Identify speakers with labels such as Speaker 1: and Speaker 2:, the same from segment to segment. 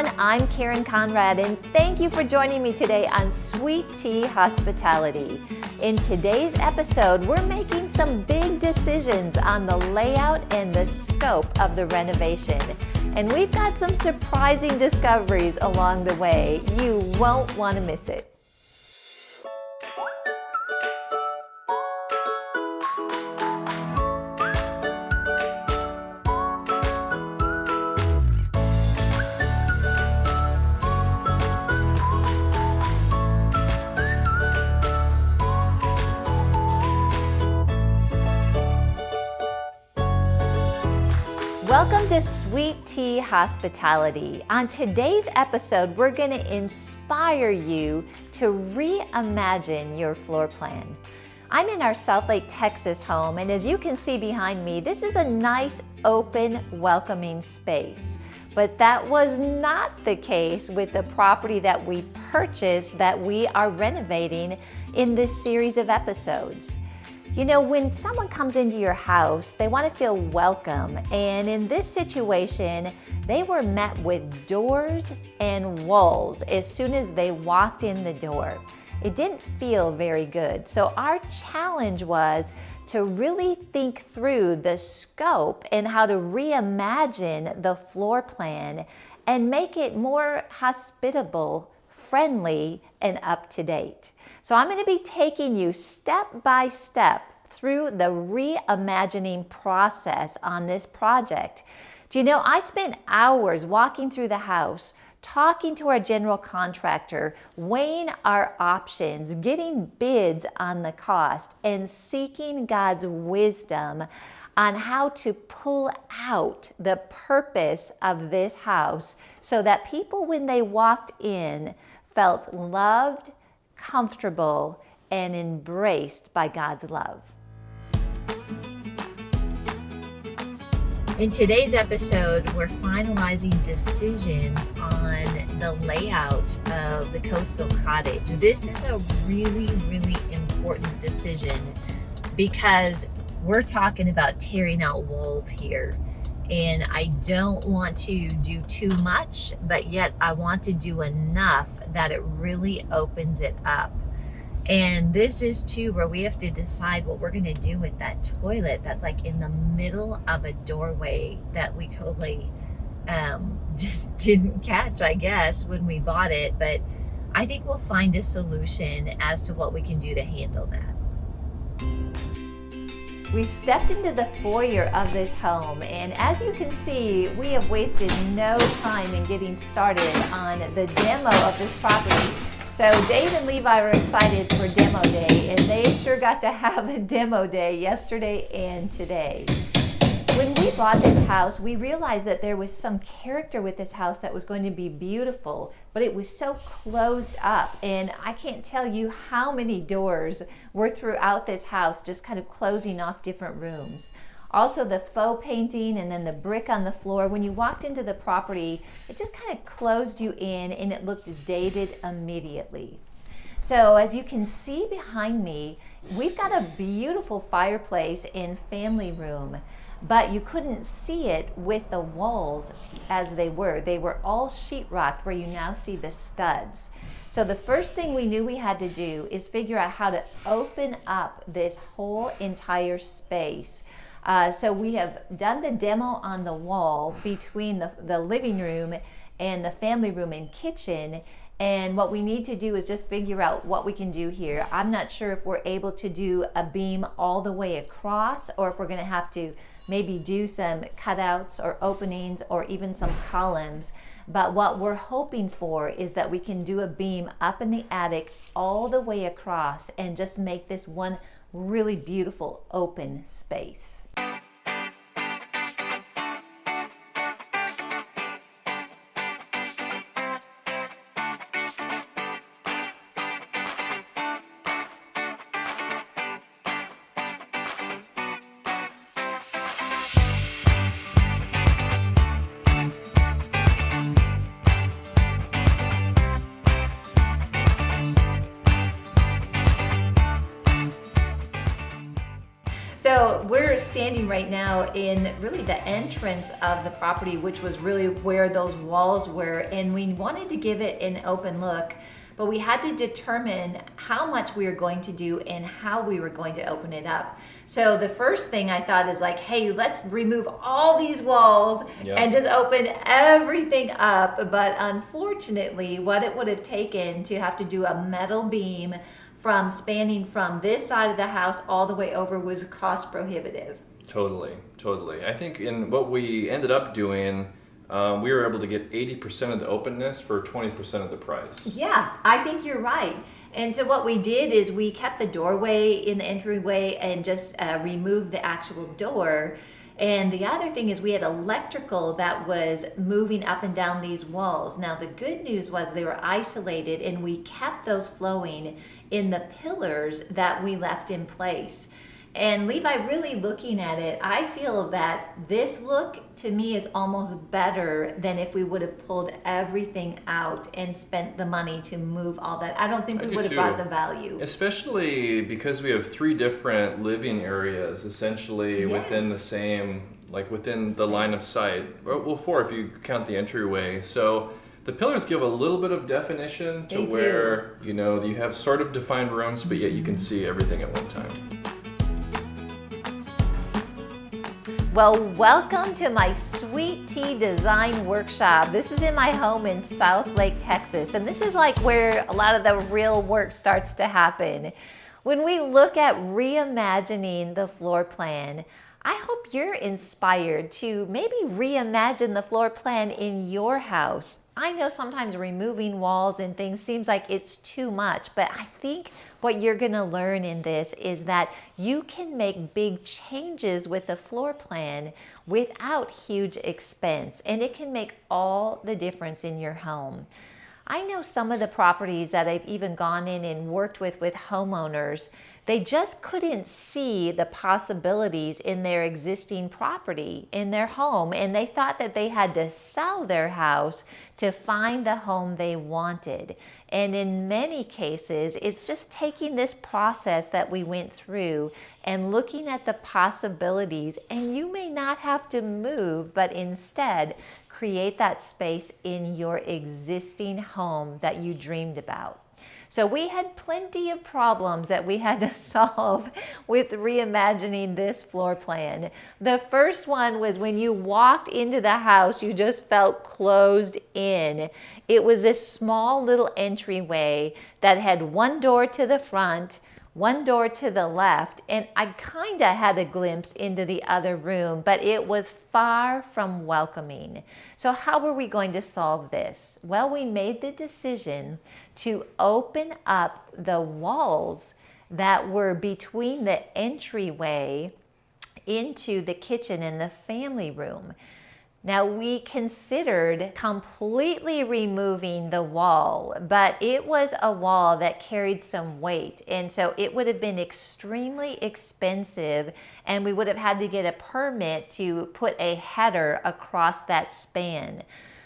Speaker 1: everyone, I'm Karen Conrad, and thank you for joining me today on Sweet Tea Hospitality. In today's episode, we're making some big decisions on the layout and the scope of the renovation. And we've got some surprising discoveries along the way. You won't want to miss it. Welcome to Sweet Tea Hospitality. On today's episode, we're going to inspire you to reimagine your floor plan. I'm in our Southlake, Texas home, and as you can see behind me, this is a nice, open, welcoming space. But that was not the case with the property that we purchased that we are renovating in this series of episodes. You know, when someone comes into your house, they want to feel welcome. And in this situation, they were met with doors and walls as soon as they walked in the door. It didn't feel very good. So our challenge was to really think through the scope and how to reimagine the floor plan and make it more hospitable, friendly, and up to date. So I'm going to be taking you step by step through the reimagining process on this project. Do you know, I spent hours walking through the house, talking to our general contractor, weighing our options, getting bids on the cost, and seeking God's wisdom on how to pull out the purpose of this house so that people, when they walked in, felt loved, comfortable, and embraced by God's love. In today's episode, we're finalizing decisions on the layout of the coastal cottage. This is a really, really important decision because we're talking about tearing out walls here. And I don't want to do too much, but yet I want to do enough that it really opens it up. And this is too where we have to decide what we're going to do with that toilet that's like in the middle of a doorway that we totally just didn't catch, I guess, when we bought it. But I think we'll find a solution as to what we can do to handle that. We've stepped into the foyer of this home, and as you can see, we have wasted no time in getting started on the demo of this property. So Dave and Levi were excited for demo day, and they sure got to have a demo day yesterday and today. When we bought this house, we realized that there was some character with this house that was going to be beautiful, but it was so closed up. And I can't tell you how many doors were throughout this house, just kind of closing off different rooms. Also the faux painting and then the brick on the floor. When you walked into the property, it just kind of closed you in and it looked dated immediately. So as you can see behind me, we've got a beautiful fireplace and family room. But you couldn't see it with the walls as they were. They were all sheetrocked where you now see the studs. So the first thing we knew we had to do is figure out how to open up this whole entire space. So we have done the demo on the wall between the living room and the family room and kitchen. And what we need to do is just figure out what we can do here. I'm not sure if we're able to do a beam all the way across or if we're going to have to maybe do some cutouts or openings or even some columns. But what we're hoping for is that we can do a beam up in the attic all the way across and just make this one really beautiful open space. So we're standing right now in really the entrance of the property, which was really where those walls were, and we wanted to give it an open look, but we had to determine how much we were going to do and how we were going to open it up. So the first thing I thought is like, hey, let's remove all these walls and just open everything up. But unfortunately, what it would have taken to have to do a metal beam from spanning from this side of the house all the way over was cost prohibitive.
Speaker 2: Totally. I think in what we ended up doing, we were able to get 80% of the openness for 20% of the price.
Speaker 1: Yeah, I think you're right. And so what we did is we kept the doorway in the entryway and just removed the actual door. And the other thing is we had electrical that was moving up and down these walls. Now the good news was they were isolated, and we kept those flowing in the pillars that we left in place. And Levi, really looking at it, I feel that this look to me is almost better than if we would have pulled everything out and spent the money to move all that. I don't think we would have brought the value.
Speaker 2: Especially because we have 3 different living areas essentially within the same, like within the line of sight. Well, 4 if you count the entryway. So the pillars give a little bit of definition to where, you know, you have sort of defined rooms, but yet you can see everything at one time.
Speaker 1: Well, welcome to my Sweet Tea Design Workshop. This is in my home in South Lake, Texas, and this is like where a lot of the real work starts to happen. When we look at reimagining the floor plan, I hope you're inspired to maybe reimagine the floor plan in your house. I know sometimes removing walls and things seems like it's too much, but I think what you're going to learn in this is that you can make big changes with the floor plan without huge expense, and it can make all the difference in your home. I know some of the properties that I've even gone in and worked with homeowners, they just couldn't see the possibilities in their existing property, in their home, and they thought that they had to sell their house to find the home they wanted. And in many cases, it's just taking this process that we went through and looking at the possibilities, and you may not have to move, but instead create that space in your existing home that you dreamed about. So we had plenty of problems that we had to solve with reimagining this floor plan. The first one was when you walked into the house, you just felt closed in. It was this small little entryway that had one door to the front, one door to the left, and I kind of had a glimpse into the other room, but it was far from welcoming. So how were we going to solve this? Well, we made the decision to open up the walls that were between the entryway into the kitchen and the family room. Now, we considered completely removing the wall, but it was a wall that carried some weight, and so it would have been extremely expensive, and we would have had to get a permit to put a header across that span.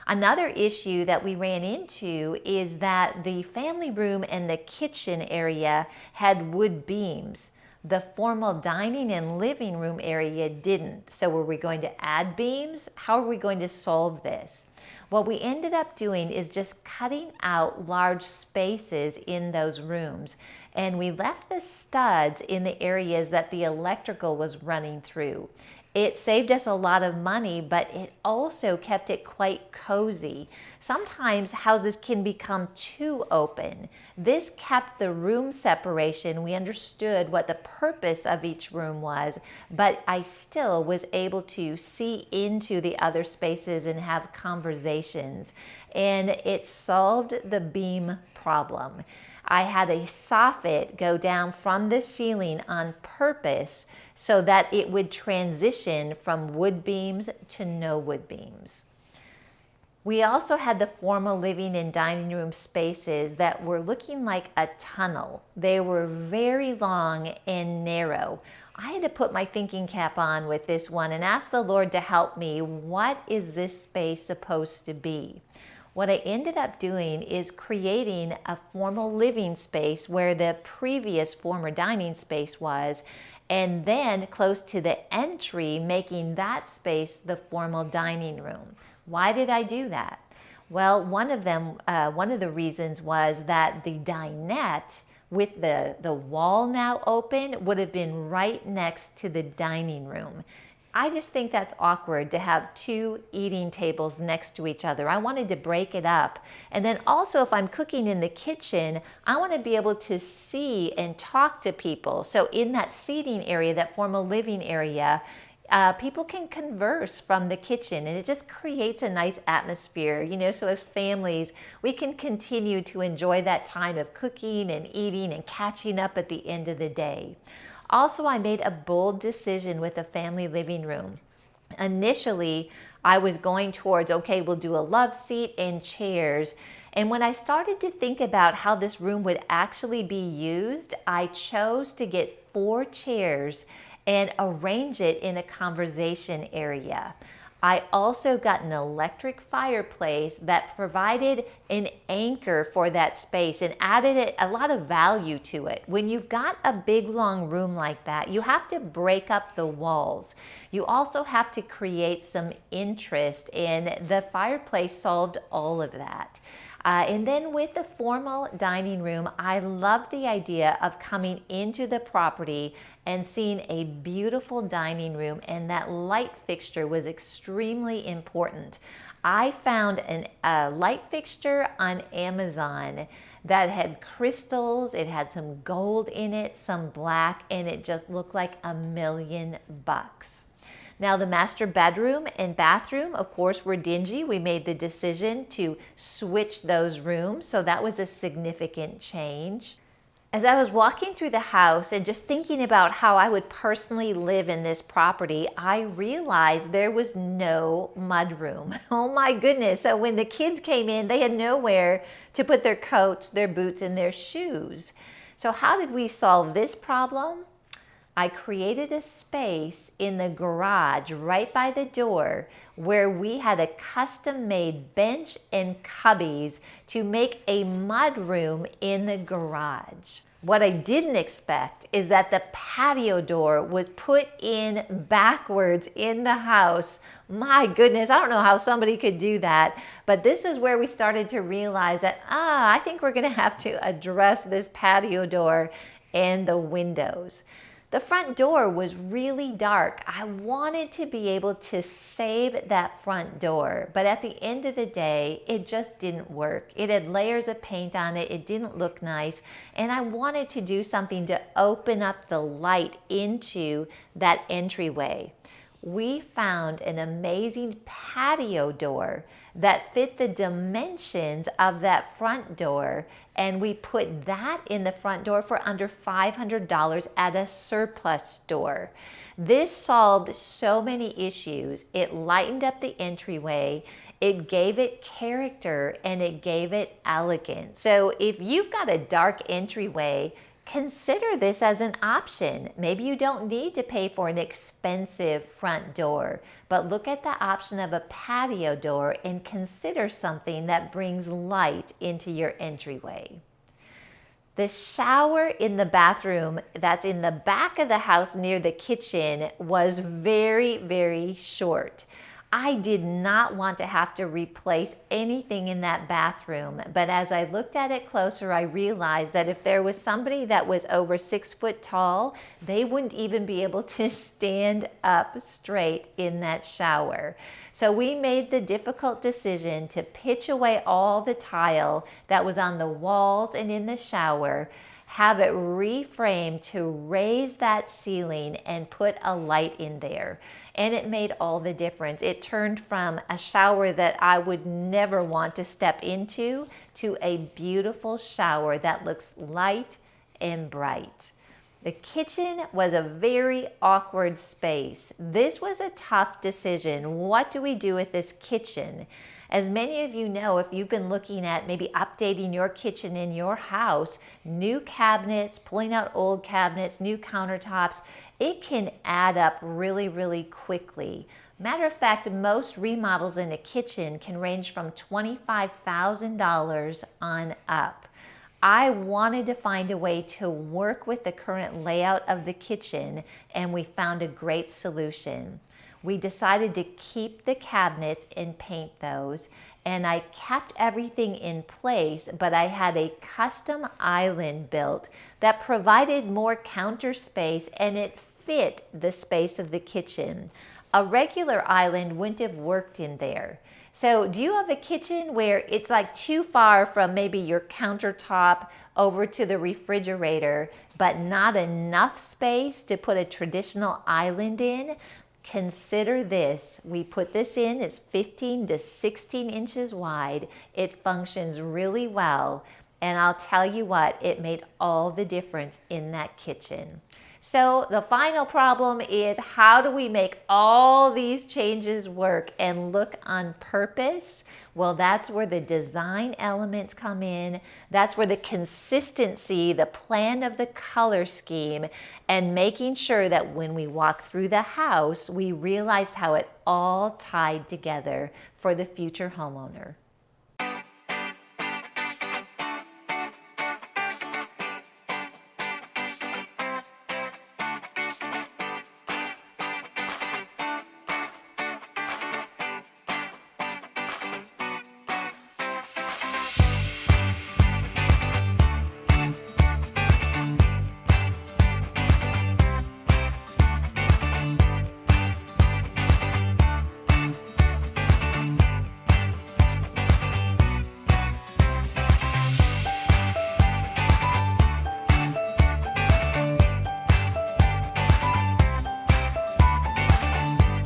Speaker 1: Another issue that we ran into is that the family room and the kitchen area had wood beams. The formal dining and living room area didn't. So were we going to add beams? How are we going to solve this? What we ended up doing is just cutting out large spaces in those rooms. And we left the studs in the areas that the electrical was running through. It saved us a lot of money, but it also kept it quite cozy. Sometimes houses can become too open. This kept the room separation. We understood what the purpose of each room was, but I still was able to see into the other spaces and have conversations. And it solved the beam problem. I had a soffit go down from the ceiling on purpose so that it would transition from wood beams to no wood beams. We also had the formal living and dining room spaces that were looking like a tunnel. They were very long and narrow. I had to put my thinking cap on with this one and ask the Lord to help me. What is this space supposed to be? What I ended up doing is creating a formal living space where the previous former dining space was, and then close to the entry, making that space the formal dining room. Why did I do that? Well, one of the reasons was that the dinette with the wall now open would have been right next to the dining room. I just think that's awkward to have two eating tables next to each other. I wanted to break it up. And then also, if I'm cooking in the kitchen, I want to be able to see and talk to people. So in that seating area, that formal living area, people can converse from the kitchen, and it just creates a nice atmosphere, you know, so as families, we can continue to enjoy that time of cooking and eating and catching up at the end of the day. Also, I made a bold decision with the family living room. Initially, I was going towards, okay, we'll do a love seat and chairs. And when I started to think about how this room would actually be used, I chose to get 4 chairs and arrange it in a conversation area. I also got an electric fireplace that provided an anchor for that space and added a lot of value to it. When you've got a big long room like that, you have to break up the walls. You also have to create some interest, and the fireplace solved all of that. And then with the formal dining room, I love the idea of coming into the property and seeing a beautiful dining room, and that light fixture was extremely important. I found a light fixture on Amazon that had crystals, it had some gold in it, some black, and it just looked like $1,000,000. Now the master bedroom and bathroom, of course, were dingy. We made the decision to switch those rooms, so that was a significant change. As I was walking through the house and just thinking about how I would personally live in this property, I realized there was no mudroom. Oh my goodness. So when the kids came in, they had nowhere to put their coats, their boots, and their shoes. So how did we solve this problem? I created a space in the garage right by the door where we had a custom-made bench and cubbies to make a mudroom in the garage. What I didn't expect is that the patio door was put in backwards in the house. My goodness, I don't know how somebody could do that, but this is where we started to realize that, I think we're gonna have to address this patio door and the windows. The front door was really dark. I wanted to be able to save that front door, but at the end of the day, it just didn't work. It had layers of paint on it. It didn't look nice, and I wanted to do something to open up the light into that entryway. We found an amazing patio door that fit the dimensions of that front door, and we put that in the front door for under $500 at a surplus store. This solved so many issues. It lightened up the entryway, it gave it character, and it gave it elegance. So if you've got a dark entryway, consider this as an option. Maybe you don't need to pay for an expensive front door, but look at the option of a patio door and consider something that brings light into your entryway. The shower in the bathroom that's in the back of the house near the kitchen was very, very short. I did not want to have to replace anything in that bathroom, but as I looked at it closer, I realized that if there was somebody that was over 6 foot tall, they wouldn't even be able to stand up straight in that shower. So we made the difficult decision to pitch away all the tile that was on the walls and in the shower, have it reframed to raise that ceiling and put a light in there. And it made all the difference. It turned from a shower that I would never want to step into to a beautiful shower that looks light and bright. The kitchen was a very awkward space. This was a tough decision. What do we do with this kitchen? As many of you know, if you've been looking at maybe updating your kitchen in your house, new cabinets, pulling out old cabinets, new countertops, it can add up really, really quickly. Matter of fact, most remodels in a kitchen can range from $25,000 on up. I wanted to find a way to work with the current layout of the kitchen, and we found a great solution. We decided to keep the cabinets and paint those, and I kept everything in place, but I had a custom island built that provided more counter space, and it fit the space of the kitchen. A regular island wouldn't have worked in there. So do you have a kitchen where it's like too far from maybe your countertop over to the refrigerator, but not enough space to put a traditional island in? Consider this. We put this in, it's 15 to 16 inches wide. It functions really well. And I'll tell you what, it made all the difference in that kitchen. So the final problem is, how do we make all these changes work and look on purpose? Well, that's where the design elements come in. That's where the consistency, the plan of the color scheme, and making sure that when we walk through the house, we realized how it all tied together for the future homeowner.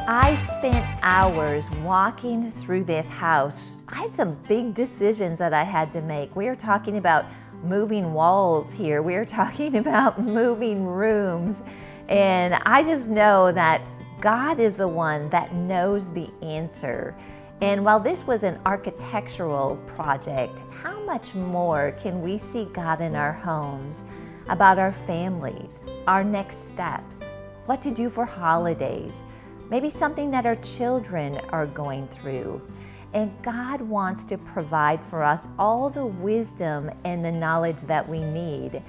Speaker 1: I spent hours walking through this house. I had some big decisions that I had to make. We are talking about moving walls here. We are talking about moving rooms. And I just know that God is the one that knows the answer. And while this was an architectural project, how much more can we see God in our homes, about our families, our next steps, what to do for holidays, maybe something that our children are going through. And God wants to provide for us all the wisdom and the knowledge that we need,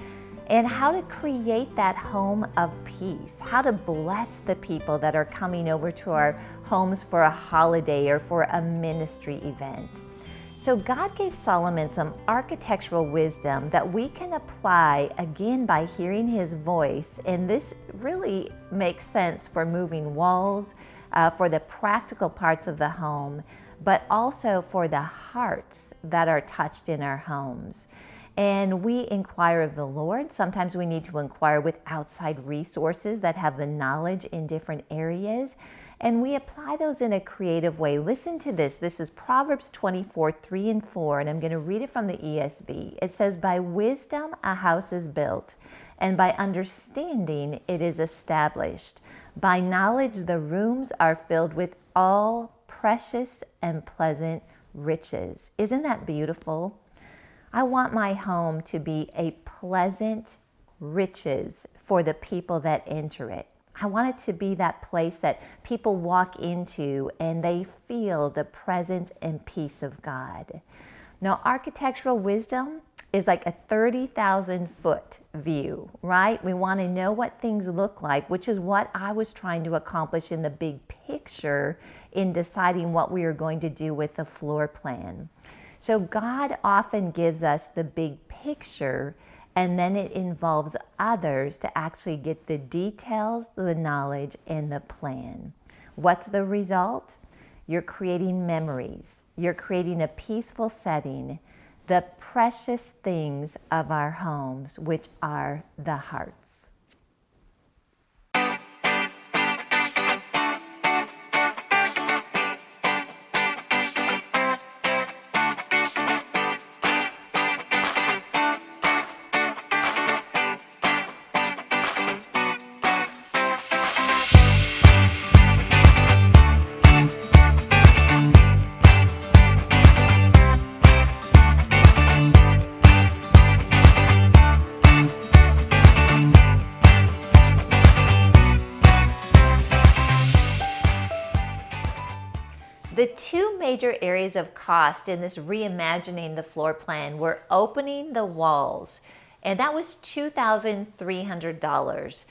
Speaker 1: and how to create that home of peace, how to bless the people that are coming over to our homes for a holiday or for a ministry event. So God gave Solomon some architectural wisdom that we can apply again by hearing his voice. And this really makes sense for moving walls, for the practical parts of the home, but also for the hearts that are touched in our homes. And we inquire of the Lord. Sometimes we need to inquire with outside resources that have the knowledge in different areas. And we apply those in a creative way. Listen to this. This is Proverbs 24, 3 and 4, and I'm going to read it from the ESV. It says, "By wisdom a house is built, and by understanding it is established. By knowledge the rooms are filled with all precious and pleasant riches." Isn't that beautiful? I want my home to be a pleasant riches for the people that enter it. I want it to be that place that people walk into and they feel the presence and peace of God. Now, architectural wisdom is like a 30,000 foot view, right? We want to know what things look like, which is what I was trying to accomplish in the big picture in deciding what we are going to do with the floor plan. So God often gives us the big picture, and then it involves others to actually get the details, the knowledge, and the plan. What's the result? You're creating memories. You're creating a peaceful setting, the precious things of our homes, which are the hearts. The two major areas of cost in this reimagining the floor plan were opening the walls, and that was $2,300.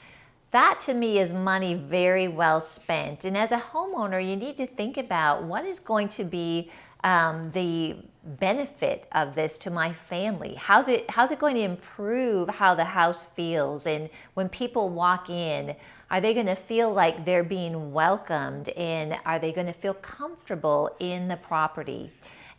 Speaker 1: That to me is money very well spent. And as a homeowner, you need to think about what is going to be the benefit of this to my family. How's it going to improve how the house feels? And when people walk in, are they going to feel like they're being welcomed? And are they going to feel comfortable in the property?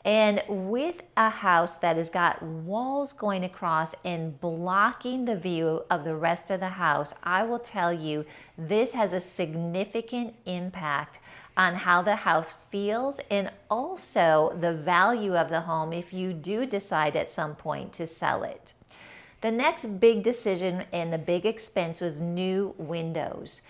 Speaker 1: And with a house that has got walls going across and blocking the view of the rest of the house, I will tell you, this has a significant impact on how the house feels and also the value of the home if you do decide at some point to sell it. The next big decision and the big expense was new windows.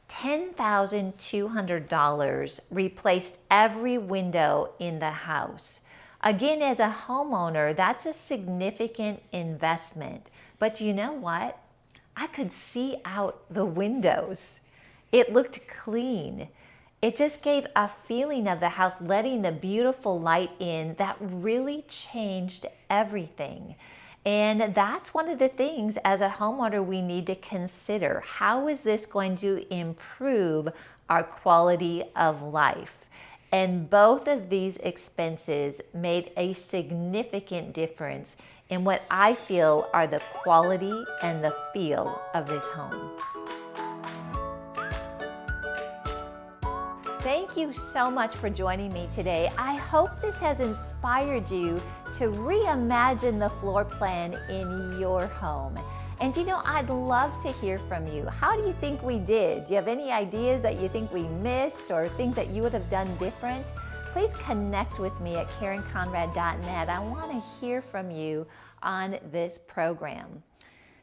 Speaker 1: $10,200 replaced every window in the house. Again, as a homeowner, that's a significant investment. But you know what? I could see out the windows. It looked clean. It just gave a feeling of the house letting the beautiful light in that really changed everything. And that's one of the things as a homeowner we need to consider. How is this going to improve our quality of life? And both of these expenses made a significant difference in what I feel are the quality and the feel of this home. Thank you so much for joining me today. I hope this has inspired you to reimagine the floor plan in your home. And you know, I'd love to hear from you. How do you think we did? Do you have any ideas that you think we missed or things that you would have done different? Please connect with me at KarenConrad.net. I want to hear from you on this program.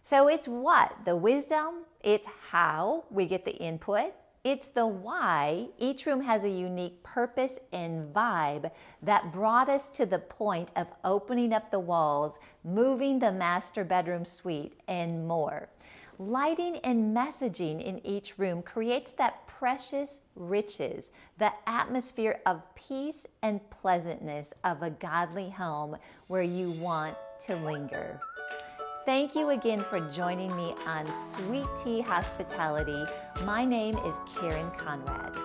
Speaker 1: So it's what? The wisdom, it's how we get the input. It's the why. Each room has a unique purpose and vibe that brought us to the point of opening up the walls, moving the master bedroom suite, and more. Lighting and messaging in each room creates that precious riches, the atmosphere of peace and pleasantness of a godly home where you want to linger. Thank you again for joining me on Sweet Tea Hospitality. My name is Karen Conrad.